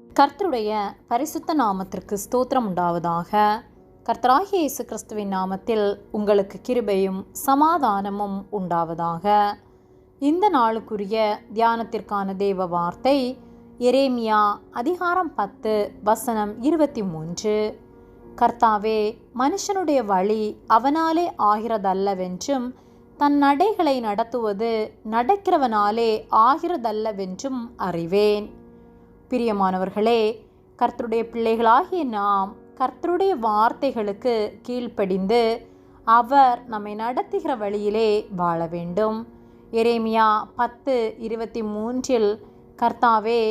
கர்த்தருடைய பரிசுத்த நாமத்திற்கு ஸ்தோத்திரம் உண்டாவதாக. கர்த்தராகிய இயேசு கிறிஸ்துவின் நாமத்தில் உங்களுக்கு கிருபையும் சமாதானமும் உண்டாவதாக. இந்த நாளுக்குரிய தியானத்திற்கான தேவ வார்த்தை எரேமியா அதிகாரம் 10 வசனம் 23. கர்த்தாவே, மனுஷனுடைய வழி அவனாலே ஆகிறதல்லவென்றும் தன் நடைகளை நடத்துவது நடக்கிறவனாலே ஆகிறதல்லவென்றும் அறிவேன். பிரியமானவர்களே, கர்த்தருடைய பிள்ளைகளாகிய நாம் கர்த்தருடைய வார்த்தைகளுக்கு கீழ்ப்படிந்து அவர் நம்மை நடத்துகிற வழியிலே வாழ வேண்டும். எரேமியா 10:23 கர்த்தாவே,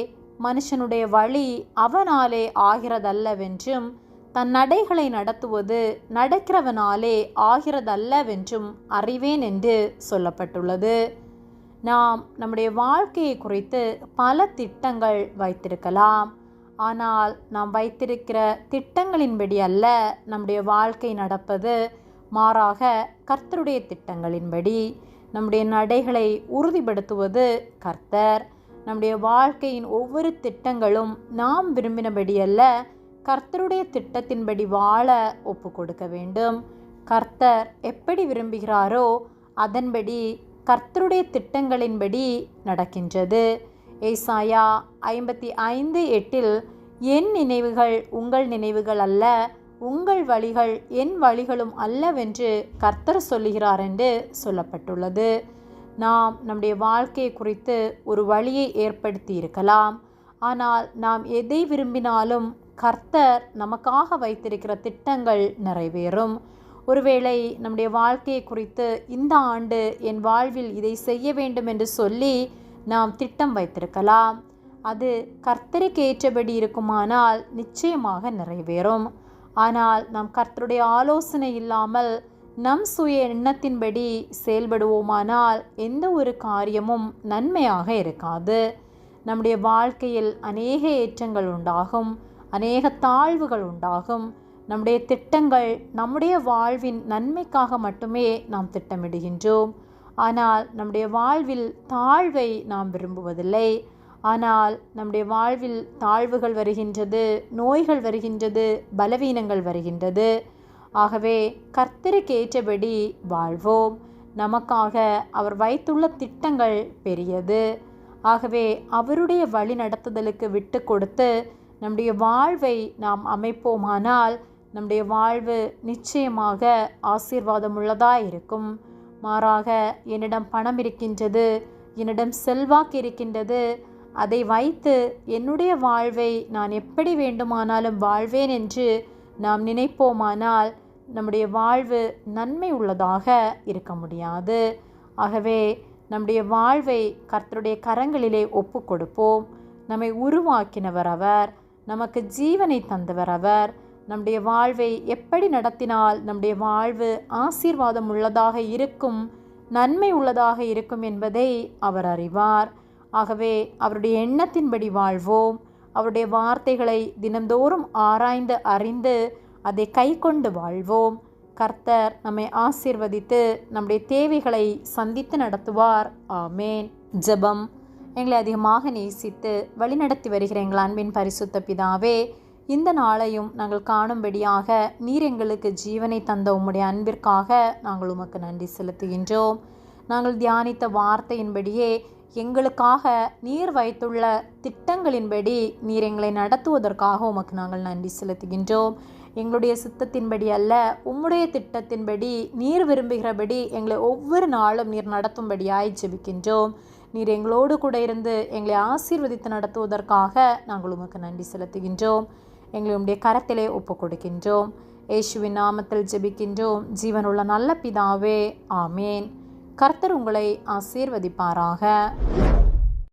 மனுஷனுடைய வழி அவனாலே ஆகிறதல்லவென்றும் தன் நடைகளை நடத்துவது நடக்கிறவனாலே ஆகிறதல்லவென்றும் அறிவேன் என்று சொல்லப்பட்டுள்ளது. நாம் நம்முடைய வாழ்க்கையை குறித்து பல திட்டங்கள் வைத்திருக்கலாம். ஆனால் நாம் வைத்திருக்கிற திட்டங்களின்படி அல்ல நம்முடைய வாழ்க்கை நடப்பது. மாறாக கர்த்தருடைய திட்டங்களின்படி நம்முடைய நடைகளை உறுதிப்படுத்துவது கர்த்தர். நம்முடைய வாழ்க்கையின் ஒவ்வொரு திட்டங்களும் நாம் விரும்பினபடி அல்ல, கர்த்தருடைய திட்டத்தின்படி வாழ ஒப்பு கொடுக்க வேண்டும். கர்த்தர் எப்படி விரும்புகிறாரோ அதன்படி கர்த்தருடைய திட்டங்களின்படி நடக்கின்றது. ஏசாயா 55:8 என் நினைவுகள் உங்கள் நினைவுகள் அல்ல, உங்கள் வழிகள் என் வழிகளும் அல்லவென்று கர்த்தர் சொல்லுகிறார் என்று சொல்லப்பட்டுள்ளது. நாம் நம்முடைய வாழ்க்கையை குறித்து ஒரு வழியை ஏற்படுத்தி இருக்கலாம். ஆனால் நாம் எதை விரும்பினாலும் கர்த்தர் நமக்காக வைத்திருக்கிற திட்டங்கள் நிறைவேறும். ஒருவேளை நம்முடைய வாழ்க்கையை குறித்து இந்த ஆண்டு என் வாழ்வில் இதை செய்ய வேண்டும் என்று சொல்லி நாம் திட்டம் வைத்திருக்கலாம். அது கர்த்தருக்கு ஏற்றபடி இருக்குமானால் நிச்சயமாக நிறைவேறும். ஆனால் நாம் கர்த்தருடைய ஆலோசனை இல்லாமல் நம் சுய எண்ணத்தின்படி செயல்படுவோமானால் எந்த ஒரு காரியமும் நன்மையாக இருக்காது. நம்முடைய வாழ்க்கையில் அநேக ஏற்றங்கள் உண்டாகும், அநேக தாழ்வுகள் உண்டாகும். நம்முடைய திட்டங்கள் நம்முடைய வாழ்வின் நன்மைக்காக மட்டுமே நாம் திட்டமிடுகின்றோம். ஆனால் நம்முடைய வாழ்வில் தாழ்வை நாம் விரும்புவதில்லை. ஆனால் நம்முடைய வாழ்வில் தாழ்வுகள் வருகின்றது, நோய்கள் வருகின்றது, பலவீனங்கள் வருகின்றது. ஆகவே கர்த்தருக்கு ஏற்றபடி வாழ்வோம். நமக்காக அவர் வைத்துள்ள திட்டங்கள் பெரியது. ஆகவே அவருடைய வழி நடத்துதலுக்கு விட்டு கொடுத்து நம்முடைய வாழ்வை நாம் அமைப்போமானால் நம்முடைய வாழ்வு நிச்சயமாக ஆசீர்வாதம் உள்ளதாக இருக்கும். மாறாக என்னிடம் பணம் இருக்கின்றது, என்னிடம் செல்வாக்கு இருக்கின்றது, அதை வைத்து என்னுடைய வாழ்வை நான் எப்படி வேண்டுமானாலும் வாழ்வேன் என்று நாம் நினைப்போமானால் நம்முடைய வாழ்வு நன்மை உள்ளதாக இருக்க முடியாது. ஆகவே நம்முடைய வாழ்வை கர்த்தருடைய கரங்களிலே ஒப்பு கொடுப்போம். நம்மை உருவாக்கினவர் அவர், நமக்கு ஜீவனை தந்தவர் அவர். நம்முடைய வாழ்வை எப்படி நடத்தினால் நம்முடைய வாழ்வு ஆசீர்வாதம் உள்ளதாக இருக்கும், நன்மை உள்ளதாக இருக்கும் என்பதை அவர் அறிவார். ஆகவே அவருடைய எண்ணத்தின்படி வாழ்வோம். அவருடைய வார்த்தைகளை தினந்தோறும் ஆராய்ந்து அறிந்து அதை கை கொண்டு வாழ்வோம். கர்த்தர் நம்மை ஆசீர்வதித்து நம்முடைய தேவைகளை சந்தித்து நடத்துவார். ஆமேன். ஜெபம். எங்களை அதிகமாக நேசித்து வழிநடத்தி வருகிற எங்கள் அன்பின் பரிசுத்த பிதாவே, இந்த நாளையும் நாங்கள் காணும்படியாக நீர் எங்களுக்கு ஜீவனை தந்த உம்முடைய அன்பிற்காக நாங்கள் உமக்கு நன்றி செலுத்துகின்றோம். நாங்கள் தியானித்த வார்த்தையின்படியே எங்களுக்காக நீர் வைத்துள்ள திட்டங்களின்படி நீர் எங்களை நடத்துவதற்காக உமக்கு நாங்கள் நன்றி செலுத்துகின்றோம். எங்களுடைய சித்தத்தின்படி அல்ல, உம்முடைய திட்டத்தின்படி நீர் விரும்புகிறபடி எங்களை ஒவ்வொரு நாளும் நீர் நடத்தும்படியாய் ஜெபிக்கின்றோம். நீர் எங்களோடு கூட இருந்து எங்களை ஆசீர்வதித்து நடத்துவதற்காக நாங்கள் உமக்கு நன்றி செலுத்துகின்றோம். எங்களை உம்முடைய கரத்திலே ஒப்பு கொடுக்கின்றோம். இயேசுவின் நாமத்தில் ஜெபிக்கின்றோம் ஜீவனுள்ள நல்ல பிதாவே. ஆமேன். கர்த்தர் உங்களை ஆசீர்வதிப்பாராக.